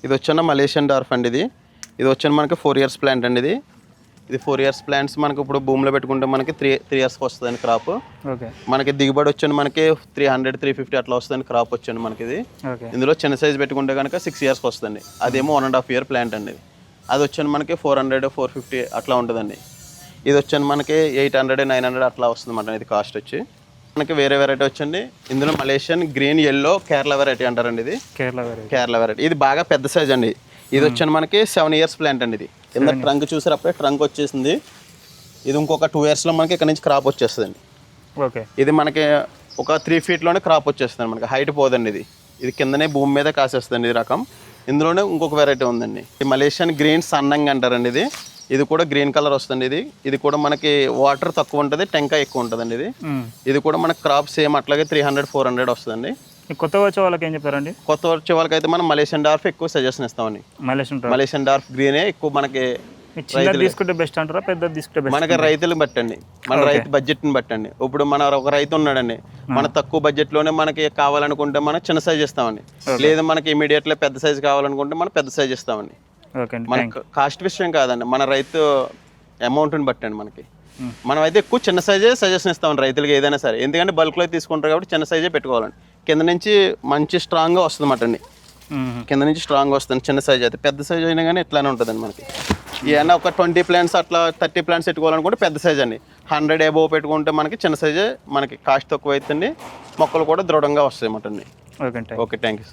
ఇది వచ్చన్న Malaysian dwarf అండి. ఇది వచ్చాను మనకి 4 years ప్లాంట్ అండి. ఇది 4 years ప్లాంట్స్ మనకి ఇప్పుడు భూమిలో పెట్టుకుంటే మనకి 3 yearsకి వస్తుందండి క్రాప్. ఓకే. మనకి దిగుబడి వచ్చాను మనకి 300-350 అట్లా వస్తుందండి క్రాప్ వచ్చాను మనకి ఇది. ఇందులో చిన్న సైజ్ పెట్టుకుంటే కనుక 6 yearsకి వస్తుంది. అదేమో 1.5 year ప్లాంట్ అండి. అది వచ్చాను మనకి 400-450 అట్లా ఉంటుందండి. ఇది వచ్చాను మనకి 800-900 అట్లా వస్తుంది అన్నమాట. ఇది కాస్ట్ వచ్చి మనకి వేరే వెరైటీ వచ్చండి. ఇందులో Malaysian green yellow Kerala variety అంటారండి. ఇది కేరళ వెరైటీ. ఇది బాగా పెద్ద సైజ్ అండి. ఇది వచ్చాను మనకి 7 years ప్లాంట్ అండి. ఇది కింద ట్రంక్ చూసారప్పుడే ట్రంక్ వచ్చేసింది. ఇది ఇంకొక 2 yearsలో మనకి ఇక్కడ నుంచి క్రాప్ వచ్చేస్తుందండి. ఓకే. ఇది మనకి ఒక 3 feetలోనే క్రాప్ వచ్చేస్తుంది మనకి. హైట్ పోదండి. ఇది కిందనే భూమి మీద కాసేస్తుంది ఈ రకం. ఇందులోనే ఇంకొక వెరైటీ ఉందండి. ఈ మలేషియన్ గ్రీన్ సన్నంగ్ అంటారండి. ఇది కూడా గ్రీన్ కలర్ వస్తుంది. ఇది కూడా మనకి వాటర్ తక్కువ ఉంటుంది, టెంకాయ ఎక్కువ ఉంటుందండి. ఇది కూడా మనకి క్రాప్ సేమ్ అట్లాగే 300-400 వస్తుందండి. కొత్తగా వచ్చే వాళ్ళకి ఏం చెప్పారండి? కొత్త వచ్చే వాళ్ళకి అయితే మనం మలేషియన్ డార్ఫ్ ఎక్కువ సజెషన్ ఇస్తామండి. మలేషియన్ డార్ఫ్ గ్రీనే ఎక్కువ మనకి తీసుకుంటే బెస్ట్ అంటారా, పెద్ద తీసుకుంటే బెస్ట్? మనకి రైతులను బట్టండి, మన రైతు బడ్జెట్ని బట్టండి. ఇప్పుడు మన ఒక రైతు ఉన్నాడండి, మన తక్కువ బడ్జెట్లోనే మనకి కావాలనుకుంటే మనం చిన్న సైజ్ ఇస్తామండి. లేదా మనకి ఇమీడియట్లీ పెద్ద సైజ్ కావాలనుకుంటే మనం పెద్ద సైజ్ ఇస్తామండి. మనకి కాస్ట్ విషయం కాదండి, మన రైతు అమౌంట్ని బట్టండి మనకి. మనం అయితే ఎక్కువ చిన్న సైజే సజెషన్ ఇస్తామండి రైతులకి ఏదైనా సరే. ఎందుకంటే బల్క్లో తీసుకుంటారు కాబట్టి చిన్న సైజే పెట్టుకోవాలండి. కింద నుంచి మంచి స్ట్రాంగ్గా వస్తుంది అన్నమాట అండి. కింద నుంచి స్ట్రాంగ్ వస్తుంది చిన్న సైజ్ అయితే. పెద్ద సైజ్ అయినా కానీ ఇట్లానే ఉంటుందండి మనకి. ఏమన్నా ఒక 20 plants అట్లా 30 plants పెట్టుకోవాలనుకుంటే పెద్ద సైజ్ అండి. 100 above పెట్టుకుంటే మనకి చిన్న సైజే మనకి కాస్ట్ తక్కువ అవుతుంది, మొక్కలు కూడా దృఢంగా వస్తాయి అన్నమాట అండి. Okay, thank you.